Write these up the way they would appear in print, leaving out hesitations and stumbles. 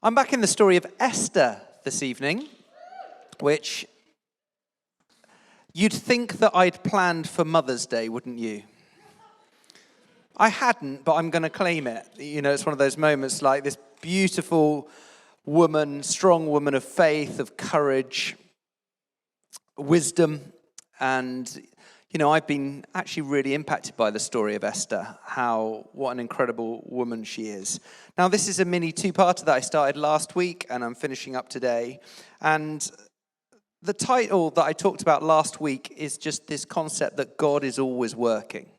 I'm back in the story of Esther this evening, which you'd think that I'd planned for Mother's Day, wouldn't you? I hadn't, but I'm going to claim it. You know, it's one of those moments like this beautiful woman, strong woman of faith, of courage, wisdom, and you know, I've been actually really impacted by the story of Esther, what an incredible woman she is. Now, this is a mini two-parter that I started last week, and I'm finishing up today. And the title that I talked about last week is just this concept that God is always working.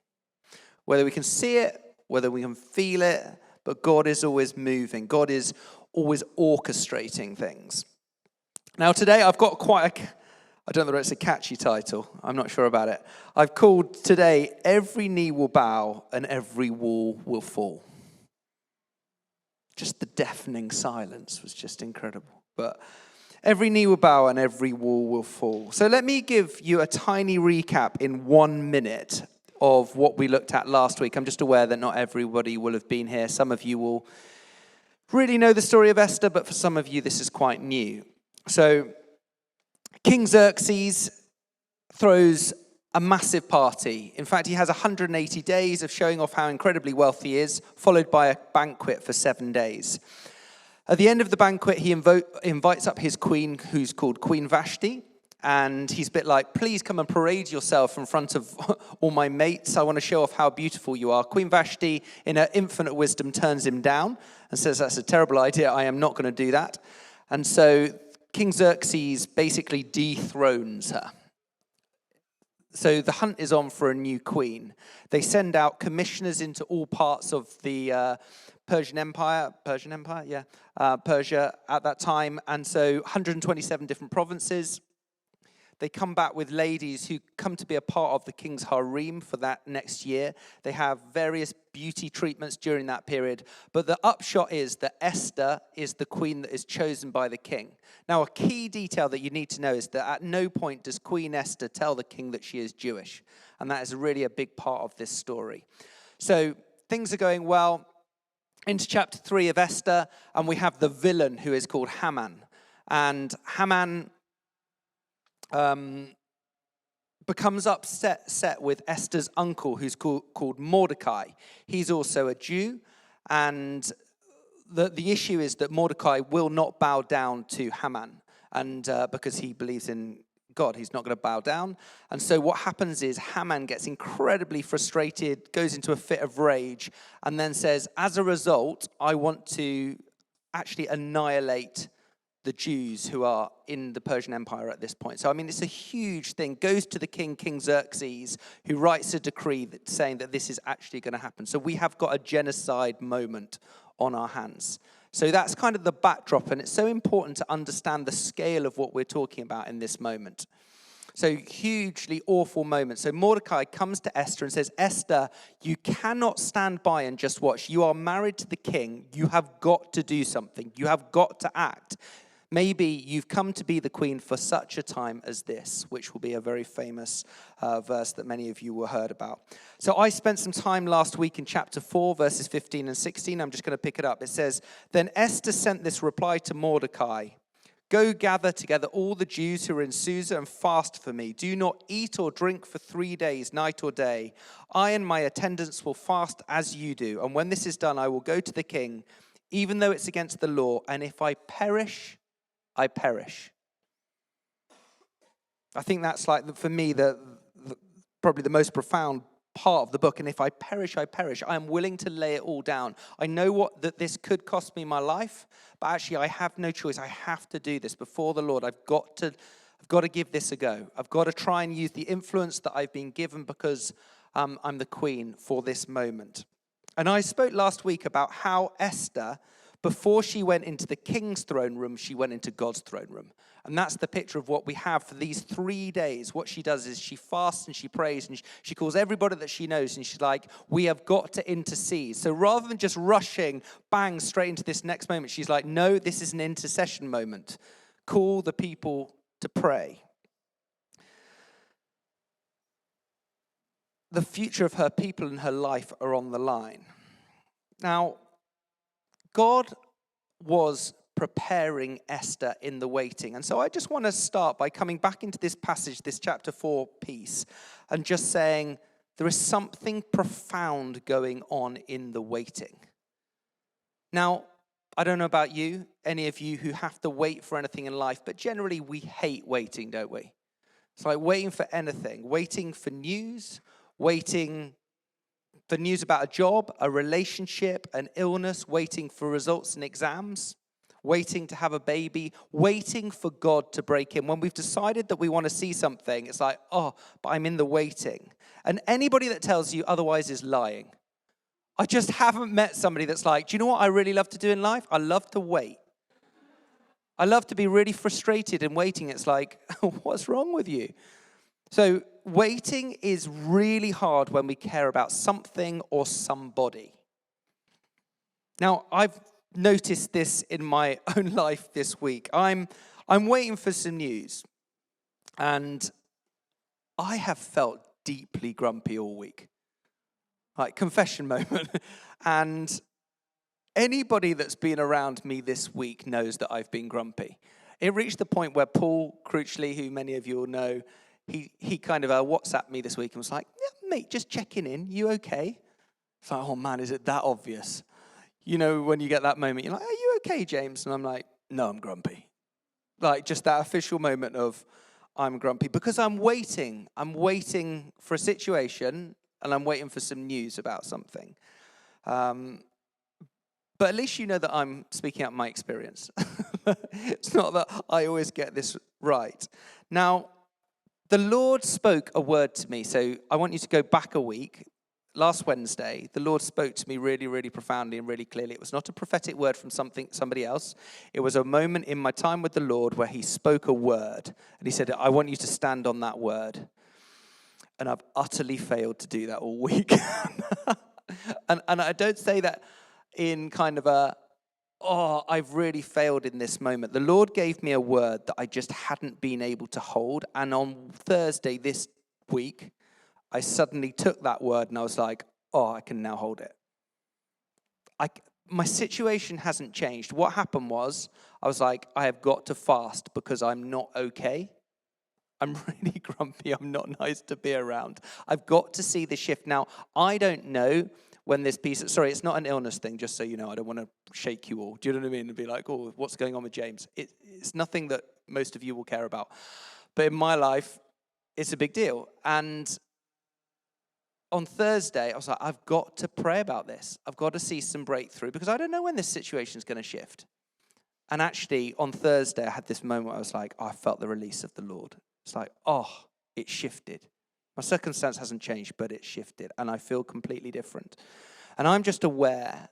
Whether we can see it, whether we can feel it, but God is always moving. God is always orchestrating things. Now, today I've got I don't know whether it's a catchy title. I'm not sure about it. I've called today, Every Knee Will Bow and Every Wall Will Fall. Just the deafening silence was just incredible. But every knee will bow and every wall will fall. So let me give you a tiny recap in 1 minute of what we looked at last week. I'm just aware that not everybody will have been here. Some of you will really know the story of Esther, but for some of you this is quite new. So King Xerxes throws a massive party. In fact, he has 180 days of showing off how incredibly wealthy he is, followed by a banquet for 7 days. At the end of the banquet, he invites up his queen, who's called Queen Vashti, and he's a bit like, please come and parade yourself in front of all my mates. I want to show off how beautiful you are. Queen Vashti, in her infinite wisdom, turns him down and says, that's a terrible idea. I am not going to do that. And so King Xerxes basically dethrones her. So the hunt is on for a new queen. They send out commissioners into all parts of the Persia at that time. And so 127 different provinces. They come back with ladies who come to be a part of the king's harem for that next year. They have various beauty treatments during that period. But the upshot is that Esther is the queen that is chosen by the king. Now, a key detail that you need to know is that at no point does Queen Esther tell the king that she is Jewish. And that is really a big part of this story. So things are going well into chapter 3 of Esther. And we have the villain who is called Haman. And Haman becomes upset with Esther's uncle, who's called Mordecai. He's also a Jew, and the issue is that Mordecai will not bow down to Haman, and because he believes in God, he's not going to bow down. And so what happens is Haman gets incredibly frustrated, goes into a fit of rage, and then says, as a result, I want to actually annihilate the Jews who are in the Persian Empire at this point. So, I mean, it's a huge thing. Goes to the king, King Xerxes, who writes a decree saying that this is actually going to happen. So we have got a genocide moment on our hands. So that's kind of the backdrop, and it's so important to understand the scale of what we're talking about in this moment. So hugely awful moment. So Mordecai comes to Esther and says, Esther, you cannot stand by and just watch. You are married to the king. You have got to do something. You have got to act. Maybe you've come to be the queen for such a time as this, which will be a very famous verse that many of you will heard about. So I spent some time last week in chapter 4, verses 15 and 16. I'm just going to pick it up. It says, then Esther sent this reply to Mordecai. Go gather together all the Jews who are in Susa and fast for me. Do not eat or drink for 3 days, night or day. I and my attendants will fast as you do. And when this is done, I will go to the king, even though it's against the law. And if I perish, I perish. I think that's like, for me, probably the most profound part of the book. And if I perish, I perish. I am willing to lay it all down. I know that this could cost me my life, but actually I have no choice. I have to do this before the Lord. I've got to give this a go. I've got to try and use the influence that I've been given because I'm the queen for this moment. And I spoke last week about how Esther, before she went into the king's throne room, she went into God's throne room. And that's the picture of what we have for these 3 days. What she does is she fasts and she prays and she calls everybody that she knows and she's like, we have got to intercede. So rather than just rushing, bang, straight into this next moment, she's like, no, this is an intercession moment. Call the people to pray. The future of her people and her life are on the line. Now, God was preparing Esther in the waiting. And so I just want to start by coming back into this passage, this chapter 4 piece, and just saying there is something profound going on in the waiting. Now, I don't know about you, any of you who have to wait for anything in life, but generally we hate waiting, don't we? It's like waiting for anything, waiting for news, waiting for news about a job, a relationship, an illness, waiting for results in exams, waiting to have a baby, waiting for God to break in. When we've decided that we want to see something, it's like, oh, but I'm in the waiting. And anybody that tells you otherwise is lying. I just haven't met somebody that's like, do you know what I really love to do in life? I love to wait. I love to be really frustrated and waiting. It's like, what's wrong with you? So waiting is really hard when we care about something or somebody. Now, I've noticed this in my own life this week. I'm waiting for some news, and I have felt deeply grumpy all week. Like, confession moment. And anybody that's been around me this week knows that I've been grumpy. It reached the point where Paul Cruchley, who many of you will know, he kind of WhatsApped me this week and was like, yeah, mate, just checking in. You okay? It's like, oh man, is it that obvious? You know, when you get that moment, you're like, are you okay, James? And I'm like, no, I'm grumpy. Like, just that official moment of I'm grumpy because I'm waiting. I'm waiting for a situation and I'm waiting for some news about something. But at least you know that I'm speaking out my experience. It's not that I always get this right. Now, the Lord spoke a word to me. So I want you to go back a week. Last Wednesday, the Lord spoke to me really, really profoundly and really clearly. It was not a prophetic word from somebody else. It was a moment in my time with the Lord where he spoke a word. And he said, I want you to stand on that word. And I've utterly failed to do that all week. and I don't say that in kind of I've really failed in this moment. The Lord gave me a word that I just hadn't been able to hold. And on Thursday this week, I suddenly took that word and I was like, I can now hold it. My situation hasn't changed. What happened was, I was like, I have got to fast because I'm not okay. I'm really grumpy. I'm not nice to be around. I've got to see the shift. Now, I don't know when this piece, sorry, it's not an illness thing, just so you know. I don't want to shake you all. Do you know what I mean? And be like, oh, what's going on with James? It's nothing that most of you will care about. But in my life, it's a big deal. And on Thursday, I was like, I've got to pray about this. I've got to see some breakthrough because I don't know when this situation is going to shift. And actually, on Thursday, I had this moment where I was like, I felt the release of the Lord. It's like, it shifted. My circumstance hasn't changed, but it shifted, and I feel completely different. And I'm just aware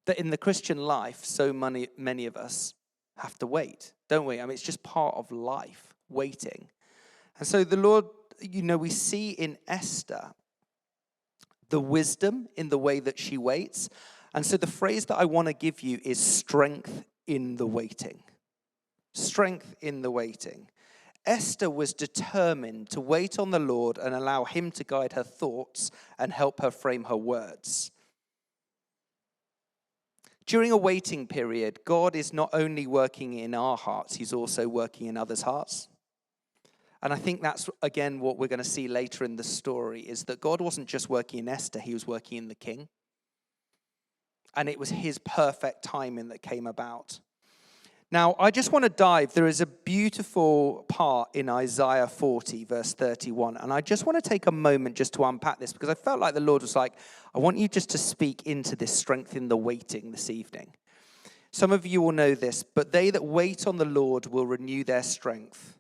that in the Christian life, so many of us have to wait, don't we? I mean, it's just part of life, waiting. And so the Lord, we see in Esther the wisdom in the way that she waits. And so the phrase that I want to give you is strength in the waiting. Strength in the waiting. Esther was determined to wait on the Lord and allow him to guide her thoughts and help her frame her words. During a waiting period, God is not only working in our hearts, he's also working in others' hearts. And I think that's, again, what we're going to see later in the story, is that God wasn't just working in Esther, he was working in the king. And it was his perfect timing that came about. Now, I just want to dive. There is a beautiful part in Isaiah 40, verse 31. And I just want to take a moment just to unpack this, because I felt like the Lord was like, I want you just to speak into this strength in the waiting this evening. Some of you will know this, but they that wait on the Lord will renew their strength.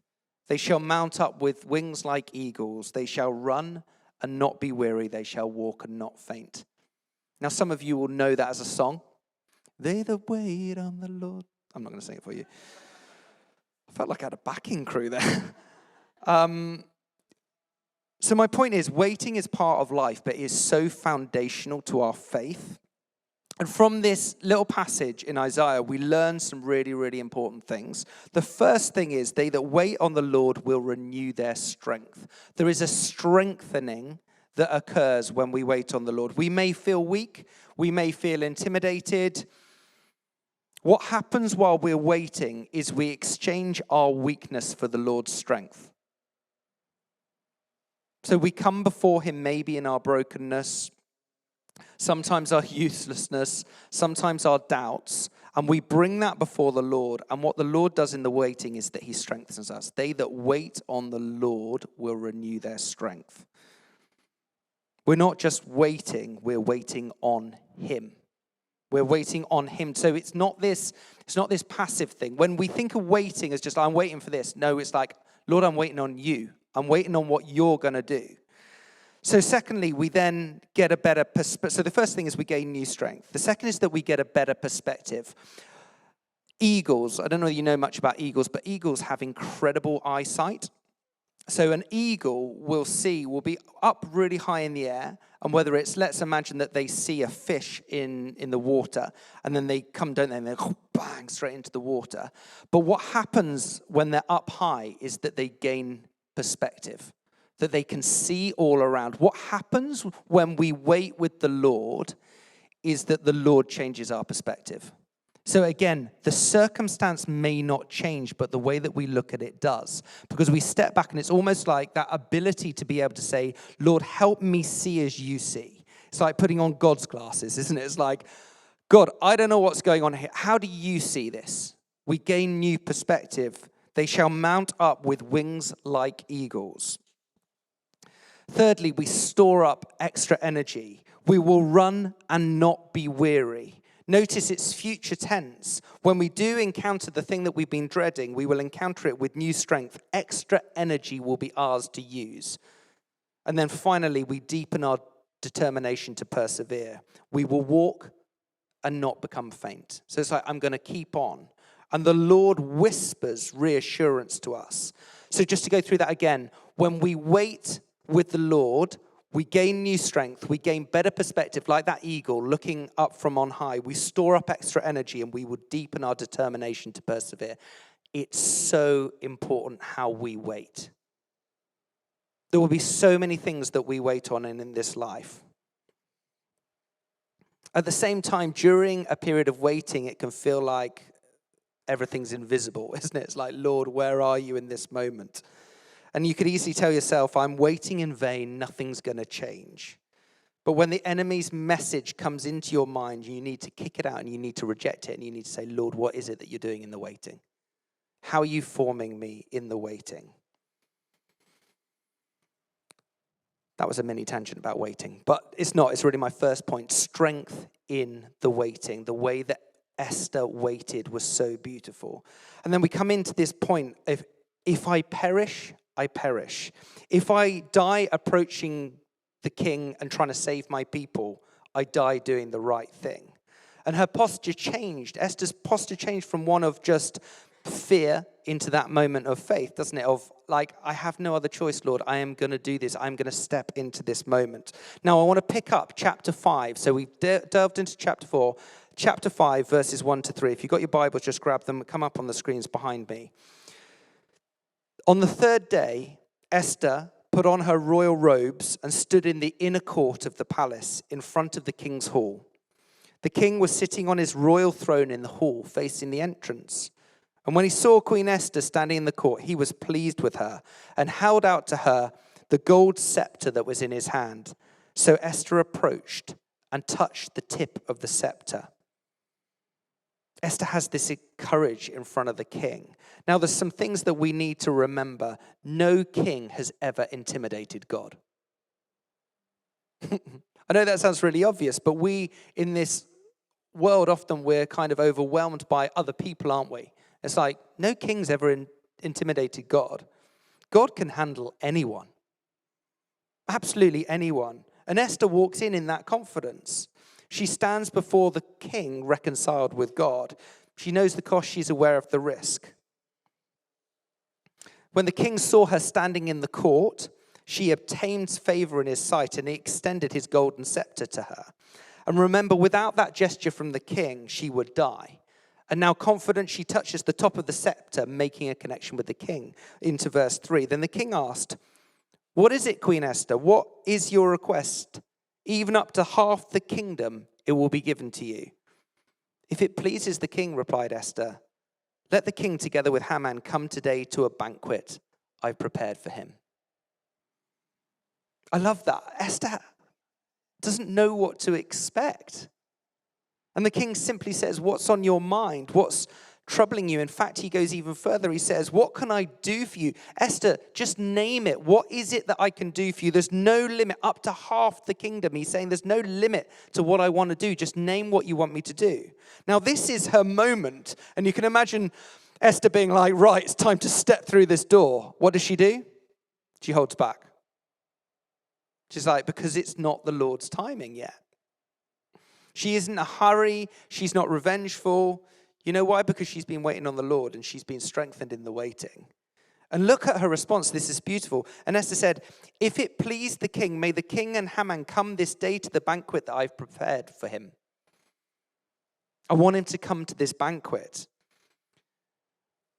They shall mount up with wings like eagles. They shall run and not be weary. They shall walk and not faint. Now, some of you will know that as a song. They that wait on the Lord. I'm not going to sing it for you. I felt like I had a backing crew there. So my point is, waiting is part of life, but it is so foundational to our faith. And from this little passage in Isaiah, we learn some really, really important things. The first thing is, they that wait on the Lord will renew their strength. There is a strengthening that occurs when we wait on the Lord. We may feel weak. We may feel intimidated. What happens while we're waiting is we exchange our weakness for the Lord's strength. So we come before him maybe in our brokenness, sometimes our uselessness, sometimes our doubts, and we bring that before the Lord. And what the Lord does in the waiting is that he strengthens us. They that wait on the Lord will renew their strength. We're not just waiting, we're waiting on him. We're waiting on him. So it's not this passive thing. When we think of waiting as just, I'm waiting for this. No, it's like, Lord, I'm waiting on you. I'm waiting on what you're going to do. So secondly, we then get a better perspective. So the first thing is we gain new strength. The second is that we get a better perspective. Eagles, I don't know if you know much about eagles, but eagles have incredible eyesight. So an eagle will be up really high in the air, and whether it's, let's imagine that they see a fish in the water, and then they come, don't they, and they bang straight into the water. But what happens when they're up high is that they gain perspective, that they can see all around. What happens when we wait with the Lord is that the Lord changes our perspective. So again, the circumstance may not change, but the way that we look at it does. Because we step back and it's almost like that ability to be able to say, Lord, help me see as you see. It's like putting on God's glasses, isn't it? It's like, God, I don't know what's going on here. How do you see this? We gain new perspective. They shall mount up with wings like eagles. Thirdly, we store up extra energy. We will run and not be weary. Notice it's future tense. When we do encounter the thing that we've been dreading, we will encounter it with new strength. Extra energy will be ours to use. And then finally, we deepen our determination to persevere. We will walk and not become faint. So it's like, I'm going to keep on. And the Lord whispers reassurance to us. So just to go through that again, when we wait with the Lord, we gain new strength, we gain better perspective, like that eagle looking up from on high. We store up extra energy and we will deepen our determination to persevere. It's so important how we wait. There will be so many things that we wait on in this life. At the same time, during a period of waiting, it can feel like everything's invisible, isn't it? It's like, Lord, where are you in this moment? And you could easily tell yourself, I'm waiting in vain, nothing's going to change. But when the enemy's message comes into your mind, you need to kick it out and you need to reject it. And you need to say, Lord, what is it that you're doing in the waiting? How are you forming me in the waiting? That was a mini tangent about waiting. But it's not. It's really my first point. Strength in the waiting. The way that Esther waited was so beautiful. And then we come into this point of, if I perish, I perish. If I die approaching the king and trying to save my people, I die doing the right thing. And her posture changed. Esther's posture changed from one of just fear into that moment of faith, doesn't it? Of like, I have no other choice, Lord. I am going to do this. I'm going to step into this moment. Now, I want to pick up chapter 5. So we've delved into chapter 4. Chapter 5, verses 1 to 3. If you've got your Bibles, just grab them. Come up on the screens behind me. On the third day, Esther put on her royal robes and stood in the inner court of the palace in front of the king's hall. The king was sitting on his royal throne in the hall facing the entrance. And when he saw Queen Esther standing in the court, he was pleased with her and held out to her the gold scepter that was in his hand. So Esther approached and touched the tip of the scepter. Esther has this courage in front of the king. Now, there's some things that we need to remember. No king has ever intimidated God. I know that sounds really obvious, but we in this world, often we're kind of overwhelmed by other people, aren't we? It's like, no king's ever intimidated God. God can handle anyone. Absolutely anyone. And Esther walks in that confidence. She stands before the king reconciled with God. She knows the cost. She's aware of the risk. When the king saw her standing in the court, she obtained favor in his sight, and he extended his golden scepter to her. And remember, without that gesture from the king, she would die. And now confident, she touches the top of the scepter, making a connection with the king. Into verse 3. Then the king asked, "What is it, Queen Esther? What is your request? Even up to half the kingdom, it will be given to you." "If it pleases the king," replied Esther, "let the king together with Haman come today to a banquet I've prepared for him." I love that. Esther doesn't know what to expect. And the king simply says, "What's on your mind? What's troubling you?" In fact, he goes even further. He says, "What can I do for you? Esther, just name it. What is it that I can do for you?" There's no limit. Up to half the kingdom. He's saying there's no limit to what I want to do. Just name what you want me to do. Now, this is her moment. And you can imagine Esther being like, right, it's time to step through this door. What does she do? She holds back. She's like, because it's not the Lord's timing yet. She isn't in a hurry. She's not revengeful. You know why? Because she's been waiting on the Lord and she's been strengthened in the waiting. And look at her response. This is beautiful. And Esther said, "If it please the king, may the king and Haman come this day to the banquet that I've prepared for him." I want him to come to this banquet.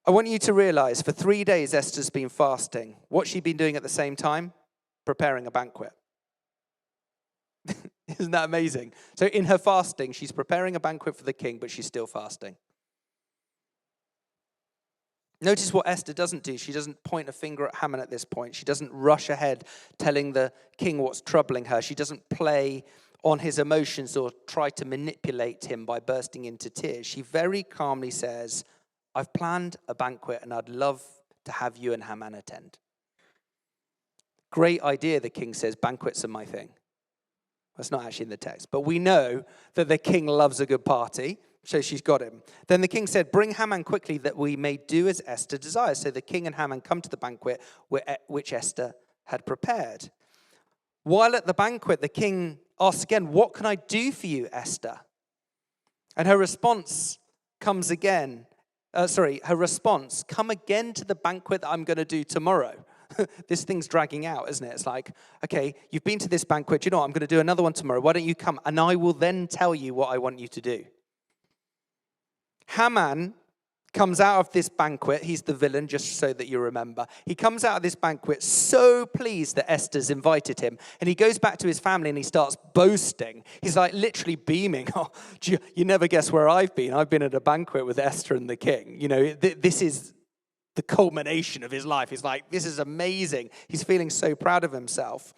I want you to realize for 3 days Esther's been fasting. What's she been doing at the same time? Preparing a banquet. Isn't that amazing? So in her fasting, she's preparing a banquet for the king, but she's still fasting. Notice what Esther doesn't do. She doesn't point a finger at Haman at this point. She doesn't rush ahead telling the king what's troubling her. She doesn't play on his emotions or try to manipulate him by bursting into tears. She very calmly says, "I've planned a banquet and I'd love to have you and Haman attend." Great idea, the king says. Banquets are my thing. That's not actually in the text. But we know that the king loves a good party, so she's got him. Then the king said, "Bring Haman quickly that we may do as Esther desires." So the king and Haman come to the banquet which Esther had prepared. While at the banquet, the king asks again, "What can I do for you, Esther?" And her response comes again. Her response, "Come again to the banquet that I'm going to do tomorrow." This thing's dragging out, isn't it? It's like, okay, you've been to this banquet. Do you know what? I'm going to do another one tomorrow. Why don't you come? And I will then tell you what I want you to do. Haman comes out of this banquet. He's the villain, just so that you remember. He comes out of this banquet so pleased that Esther's invited him. And he goes back to his family and he starts boasting. He's like literally beaming. "Oh, you never guess where I've been. I've been at a banquet with Esther and the king." You know, this is the culmination of his life. He's like, this is amazing. He's feeling so proud of himself.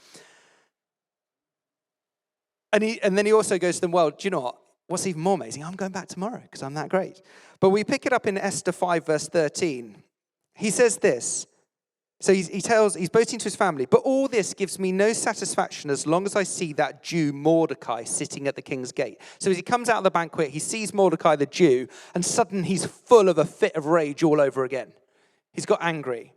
And then he also goes to them, "Well, do you know what? What's even more amazing? I'm going back tomorrow because I'm that great." But we pick it up in Esther 5, verse 13. He says this. So he's boasting to his family, "But all this gives me no satisfaction as long as I see that Jew Mordecai sitting at the king's gate." So as he comes out of the banquet, he sees Mordecai the Jew, and suddenly he's full of a fit of rage all over again. He's got angry.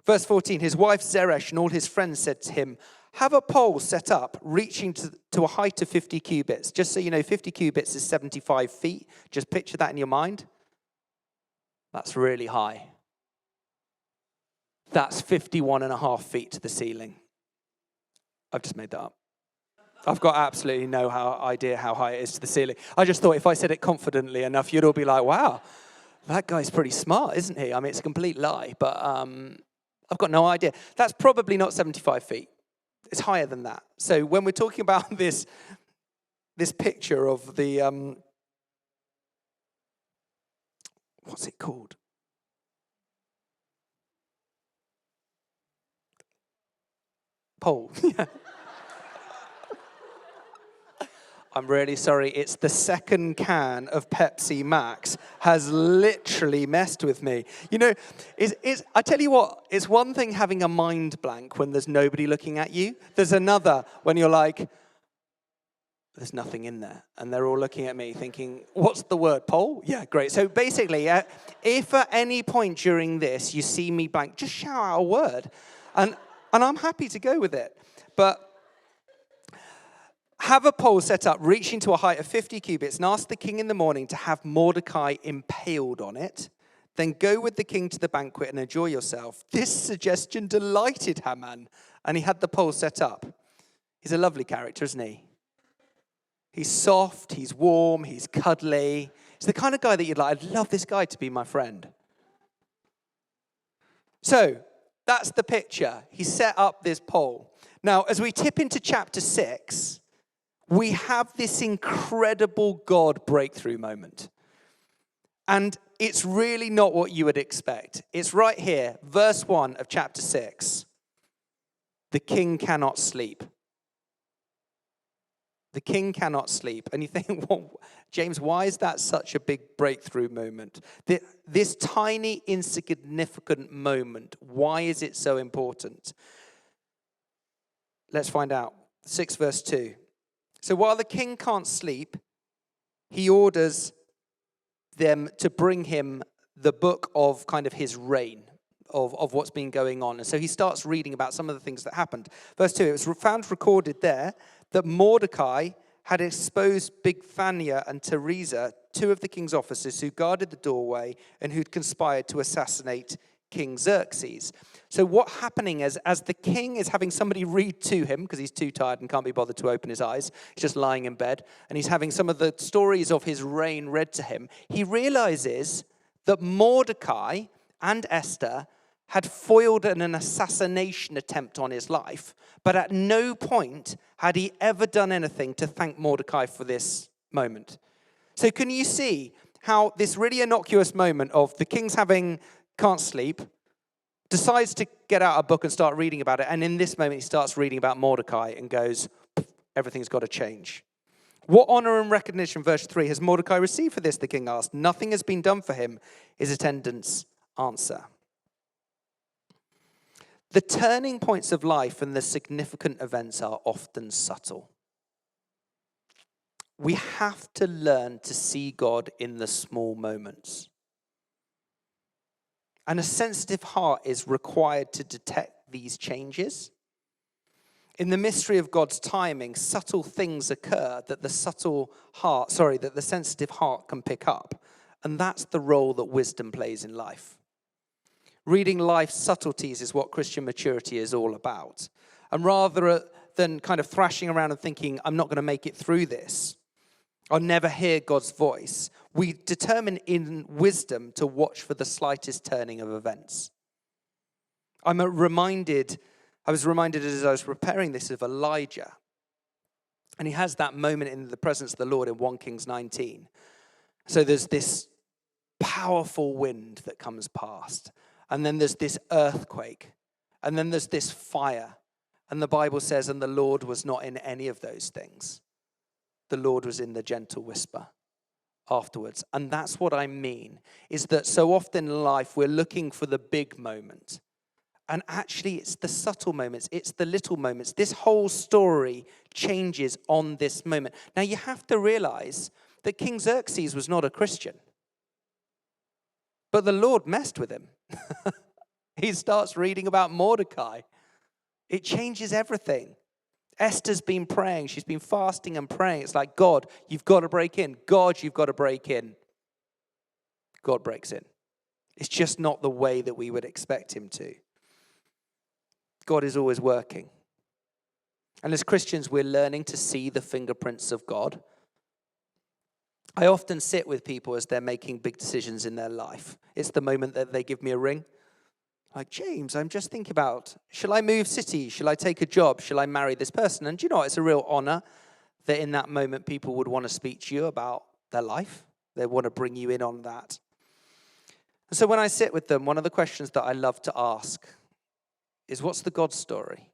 Verse 14, his wife Zeresh and all his friends said to him, "Have a pole set up reaching to a height of 50 cubits. Just so you know, 50 cubits is 75 feet. Just picture that in your mind. That's really high. That's 51 and a half feet to the ceiling. I've just made that up. I've got absolutely no idea how high it is to the ceiling. I just thought if I said it confidently enough, you'd all be like, wow, that guy's pretty smart, isn't he? I mean, it's a complete lie, but I've got no idea. That's probably not 75 feet. It's higher than that. So when we're talking about this picture of the, what's it called? Pole. Yeah. I'm really sorry. It's the second can of Pepsi Max has literally messed with me. You know, I tell you what, it's one thing having a mind blank when there's nobody looking at you. There's another when you're like, there's nothing in there. And they're all looking at me thinking, what's the word, pole? Yeah, great. So basically, if at any point during this you see me blank, just shout out a word. And I'm happy to go with it. But have a pole set up reaching to a height of 50 cubits and ask the king in the morning to have Mordecai impaled on it. Then go with the king to the banquet and enjoy yourself. This suggestion delighted Haman, and he had the pole set up. He's a lovely character, isn't he? He's soft, he's warm, he's cuddly. He's the kind of guy that you'd like, I'd love this guy to be my friend. So, that's the picture. He set up this pole. Now, as we tip into chapter 6, we have this incredible God breakthrough moment. And it's really not what you would expect. It's right here, verse 1 of chapter 6. The king cannot sleep. The king cannot sleep. And you think, well, James, why is that such a big breakthrough moment? This tiny, insignificant moment, why is it so important? Let's find out. 6 verse 2. So while the king can't sleep, he orders them to bring him the book of kind of his reign, of what's been going on. And so he starts reading about some of the things that happened. Verse 2, it was found recorded there that Mordecai had exposed Bigthana and Teresa, two of the king's officers who guarded the doorway and who'd conspired to assassinate King Xerxes. So what's happening is, as the king is having somebody read to him, because he's too tired and can't be bothered to open his eyes, he's just lying in bed, and he's having some of the stories of his reign read to him, he realizes that Mordecai and Esther had foiled an assassination attempt on his life, but at no point had he ever done anything to thank Mordecai for this moment. So can you see how this really innocuous moment of the king's can't sleep, decides to get out a book and start reading about it, and in this moment he starts reading about Mordecai and goes, everything's got to change. What honor and recognition, verse 3, has Mordecai received for this, the king asked. Nothing has been done for him, his attendants answer. The turning points of life and the significant events are often subtle. We have to learn to see God in the small moments. And a sensitive heart is required to detect these changes. In the mystery of God's timing, subtle things occur that the sensitive heart can pick up. And that's the role that wisdom plays in life. Reading life's subtleties is what Christian maturity is all about. And rather than kind of thrashing around and thinking, I'm not going to make it through this, I'll never hear God's voice, we determine in wisdom to watch for the slightest turning of events. I was reminded as I was preparing this of Elijah. And he has that moment in the presence of the Lord in 1 Kings 19. So there's this powerful wind that comes past. And then there's this earthquake. And then there's this fire. And the Bible says, and the Lord was not in any of those things. The Lord was in the gentle whisper afterwards. And that's what I mean, is that so often in life we're looking for the big moment. And actually it's the subtle moments, it's the little moments. This whole story changes on this moment. Now you have to realize that King Xerxes was not a Christian. But the Lord messed with him. He starts reading about Mordecai. It changes everything. Esther's been praying. She's been fasting and praying. It's like, God, you've got to break in. God, you've got to break in. God breaks in. It's just not the way that we would expect him to. God is always working. And as Christians, we're learning to see the fingerprints of God. I often sit with people as they're making big decisions in their life. It's the moment that they give me a ring. Like, James, I'm just thinking about, shall I move cities? Shall I take a job? Shall I marry this person? And do you know what? It's a real honor that in that moment people would want to speak to you about their life. They want to bring you in on that. And so when I sit with them, one of the questions that I love to ask is, what's the God story?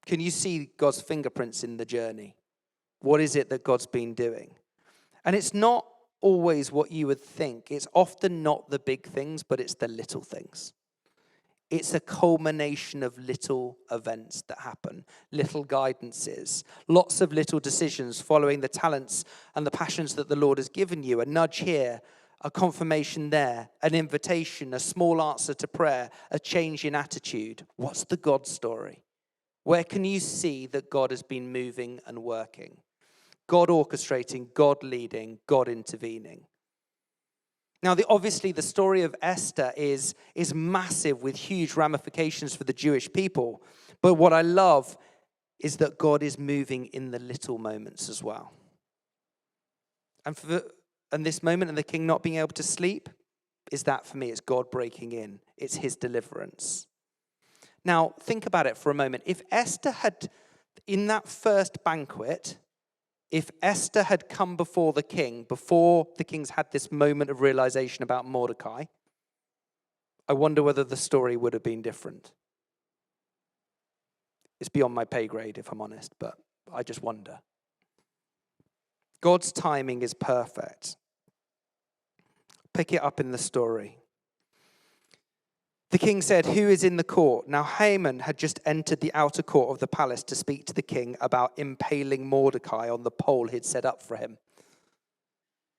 Can you see God's fingerprints in the journey? What is it that God's been doing? And it's not always what you would think. It's often not the big things, but it's the little things. It's a culmination of little events that happen, little guidances, lots of little decisions following the talents and the passions that the Lord has given you. A nudge here, a confirmation there, an invitation, a small answer to prayer, a change in attitude. What's the God story? Where can you see that God has been moving and working? God orchestrating, God leading, God intervening. Now, obviously, the story of Esther is massive with huge ramifications for the Jewish people. But what I love is that God is moving in the little moments as well. And this moment of the king not being able to sleep, is that for me? It's God breaking in. It's his deliverance. Now, think about it for a moment. If In that first banquet, if Esther had come before the king's had this moment of realization about Mordecai, I wonder whether the story would have been different. It's beyond my pay grade, if I'm honest, but I just wonder. God's timing is perfect. Pick it up in the story. The king said, "Who is in the court?" Now Haman had just entered the outer court of the palace to speak to the king about impaling Mordecai on the pole he'd set up for him.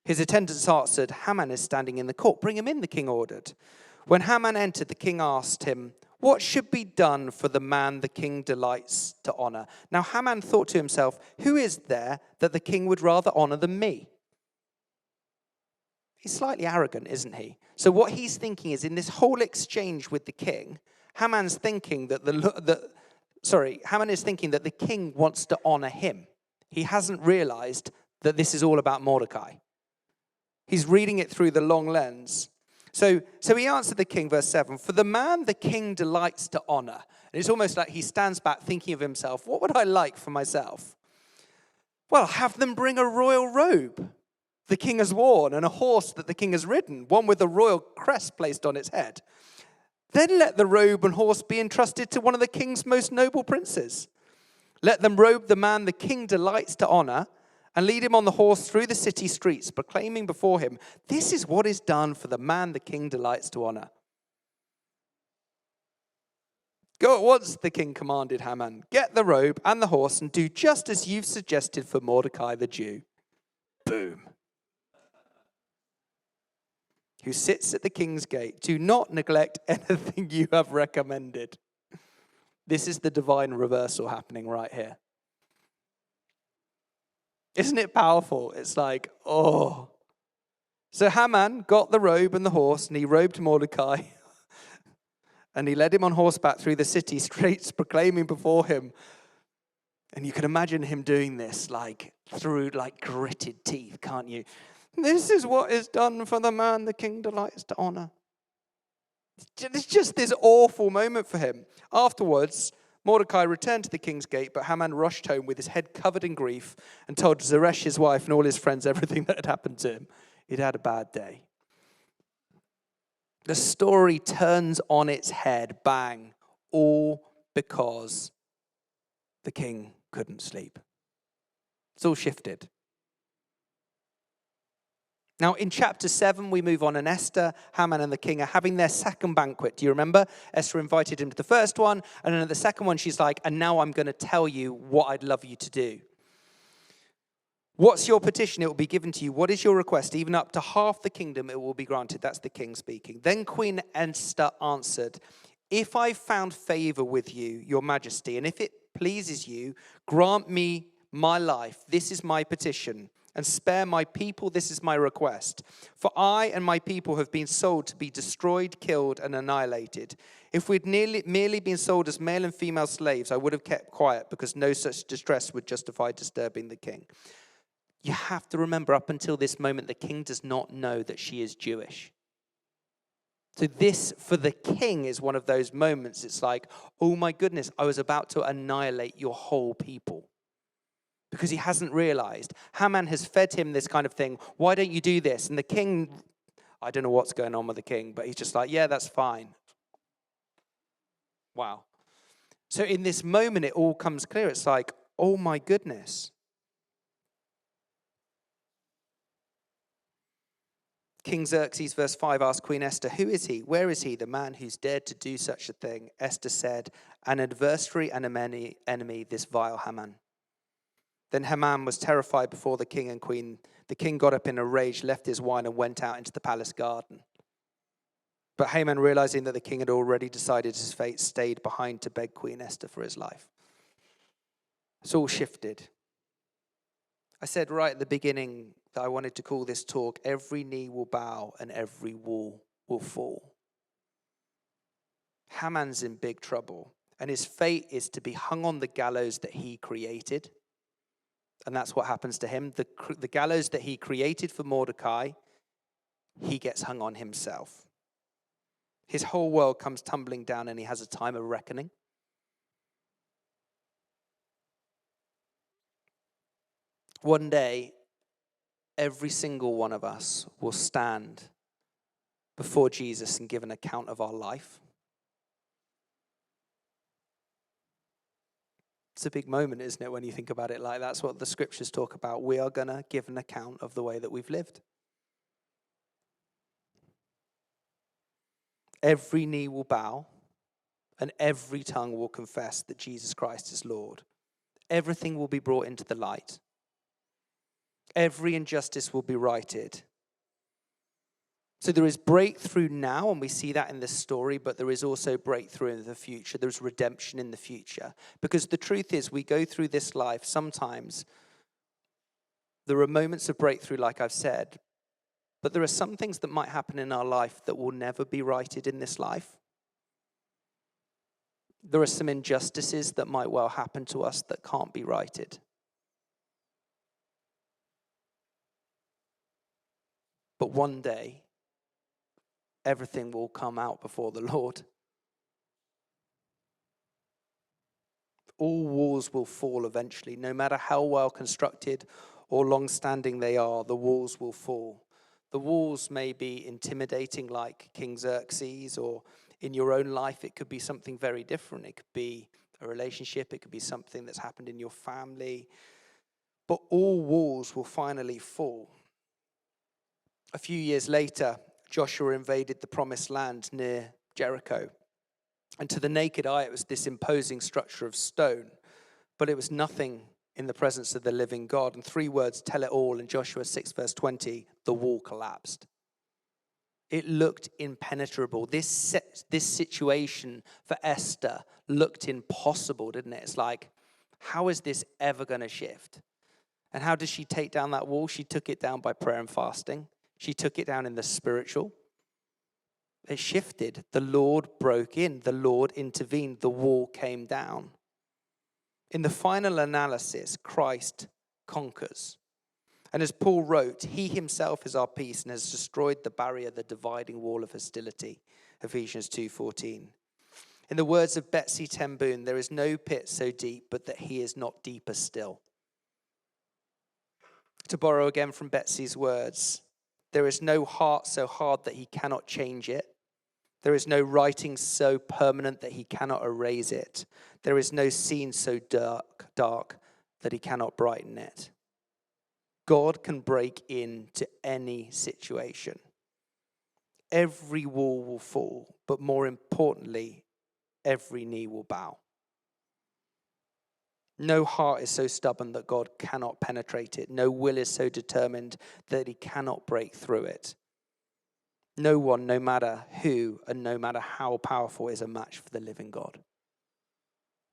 His attendants answered, "Haman is standing in the court. Bring him in," the king ordered. When Haman entered, the king asked him, "What should be done for the man the king delights to honor?" Now Haman thought to himself, "Who is there that the king would rather honor than me?" He's slightly arrogant, isn't he? So what he's thinking is, in this whole exchange with the king, Haman is thinking that the king wants to honor him. He hasn't realized that this is all about Mordecai. He's reading it through the long lens. So he answered the king, verse 7, "For the man the king delights to honor." And it's almost like he stands back thinking of himself, what would I like for myself? Well, have them bring a royal robe the king has worn and a horse that the king has ridden, one with a royal crest placed on its head. Then let the robe and horse be entrusted to one of the king's most noble princes. Let them robe the man the king delights to honor and lead him on the horse through the city streets, proclaiming before him, "This is what is done for the man the king delights to honor." "Go at once," the king commanded Haman. "Get the robe and the horse and do just as you've suggested for Mordecai the Jew." Boom. "Who sits at the king's gate. Do not neglect anything you have recommended." This is the divine reversal happening right here. Isn't it powerful? It's like, oh. So Haman got the robe and the horse, and he robed Mordecai, and he led him on horseback through the city streets, proclaiming before him. And you can imagine him doing this through gritted teeth, can't you? "This is what is done for the man the king delights to honor." It's just this awful moment for him. Afterwards, Mordecai returned to the king's gate, but Haman rushed home with his head covered in grief and told Zeresh, his wife, and all his friends everything that had happened to him. He'd had a bad day. The story turns on its head, bang, all because the king couldn't sleep. It's all shifted. Now, in chapter 7, we move on, and Esther, Haman, and the king are having their second banquet. Do you remember? Esther invited him to the first one, and then at the second one, she's like, "And now I'm going to tell you what I'd love you to do. What's your petition? It will be given to you. What is your request? Even up to half the kingdom, it will be granted." That's the king speaking. Then Queen Esther answered, "If I found favor with you, your majesty, and if it pleases you, grant me my life. This is my petition. And spare my people, this is my request. For I and my people have been sold to be destroyed, killed, and annihilated. If we'd merely been sold as male and female slaves, I would have kept quiet, because no such distress would justify disturbing the king." You have to remember, up until this moment, the king does not know that she is Jewish. So this, for the king, is one of those moments. It's like, oh my goodness, I was about to annihilate your whole people. Because he hasn't realized. Haman has fed him this kind of thing. Why don't you do this? And the king, I don't know what's going on with the king, but he's just like, yeah, that's fine. Wow. So in this moment, it all comes clear. It's like, oh my goodness. King Xerxes, verse 5, asked Queen Esther, "Who is he? Where is he, the man who's dared to do such a thing?" Esther said, "An adversary and an enemy, this vile Haman." Then Haman was terrified before the king and queen. The king got up in a rage, left his wine, and went out into the palace garden. But Haman, realizing that the king had already decided his fate, stayed behind to beg Queen Esther for his life. It's all shifted. I said right at the beginning that I wanted to call this talk, "Every knee will bow and every wall will fall." Haman's in big trouble, and his fate is to be hung on the gallows that he created. And that's what happens to him. The gallows that he created for Mordecai, he gets hung on himself. His whole world comes tumbling down, and he has a time of reckoning. One day, every single one of us will stand before Jesus and give an account of our life. It's a big moment, isn't it, when you think about it like that's what the scriptures talk about. We are going to give an account of the way that we've lived. Every knee will bow and every tongue will confess that Jesus Christ is Lord. Everything will be brought into the light. Every injustice will be righted. So there is breakthrough now, and we see that in this story, but there is also breakthrough in the future. There's redemption in the future. Because the truth is, we go through this life, sometimes there are moments of breakthrough, like I've said, but there are some things that might happen in our life that will never be righted in this life. There are some injustices that might well happen to us that can't be righted. But one day, everything will come out before the Lord. All walls will fall eventually. No matter how well constructed or long-standing they are, the walls will fall. The walls may be intimidating like King Xerxes, or in your own life it could be something very different. It could be a relationship, it could be something that's happened in your family. But all walls will finally fall. A few years later, Joshua invaded the promised land near Jericho. And to the naked eye, it was this imposing structure of stone. But it was nothing in the presence of the living God. And 3 words tell it all. In Joshua 6, verse 20, the wall collapsed. It looked impenetrable. This situation for Esther looked impossible, didn't it? It's like, how is this ever going to shift? And how does she take down that wall? She took it down by prayer and fasting. She took it down in the spiritual. It shifted. The Lord broke in. The Lord intervened. The wall came down. In the final analysis, Christ conquers. And as Paul wrote, he himself is our peace and has destroyed the barrier, the dividing wall of hostility. Ephesians 2:14. In the words of Betsy ten Boom, there is no pit so deep but that he is not deeper still. To borrow again from Betsy's words, there is no heart so hard that he cannot change it. There is no writing so permanent that he cannot erase it. There is no scene so dark that he cannot brighten it. God can break into any situation. Every wall will fall, but more importantly, every knee will bow. No heart is so stubborn that God cannot penetrate it. No will is so determined that he cannot break through it. No one, no matter who and no matter how powerful, is a match for the living God.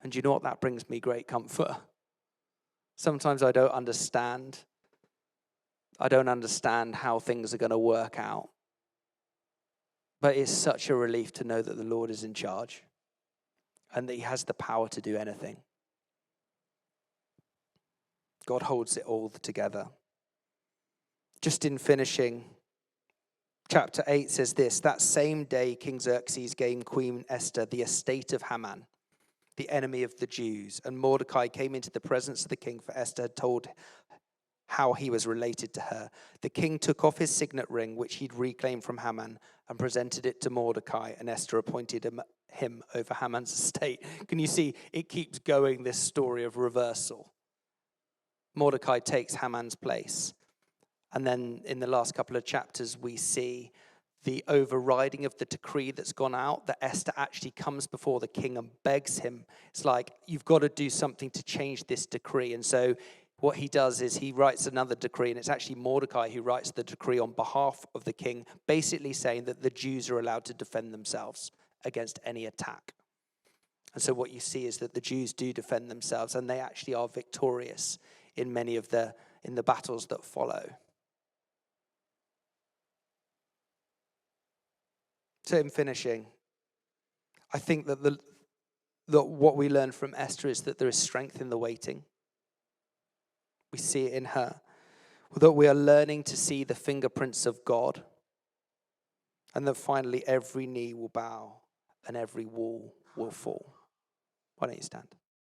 And you know what? That brings me great comfort. Sometimes I don't understand. I don't understand how things are going to work out. But it's such a relief to know that the Lord is in charge and that he has the power to do anything. God holds it all together. Just in finishing, chapter 8 says this: that same day King Xerxes gave Queen Esther the estate of Haman, the enemy of the Jews. And Mordecai came into the presence of the king, for Esther had told how he was related to her. The king took off his signet ring, which he'd reclaimed from Haman, and presented it to Mordecai, and Esther appointed him over Haman's estate. Can you see, it keeps going, this story of reversal. Mordecai takes Haman's place. And then in the last couple of chapters, we see the overriding of the decree that's gone out, that Esther actually comes before the king and begs him. It's like, you've got to do something to change this decree. And so what he does is he writes another decree, and it's actually Mordecai who writes the decree on behalf of the king, basically saying that the Jews are allowed to defend themselves against any attack. And so what you see is that the Jews do defend themselves, and they actually are victorious in many of the battles that follow. So in finishing, I think that what we learn from Esther is that there is strength in the waiting. We see it in her. That we are learning to see the fingerprints of God. And that finally every knee will bow and every wall will fall. Why don't you stand?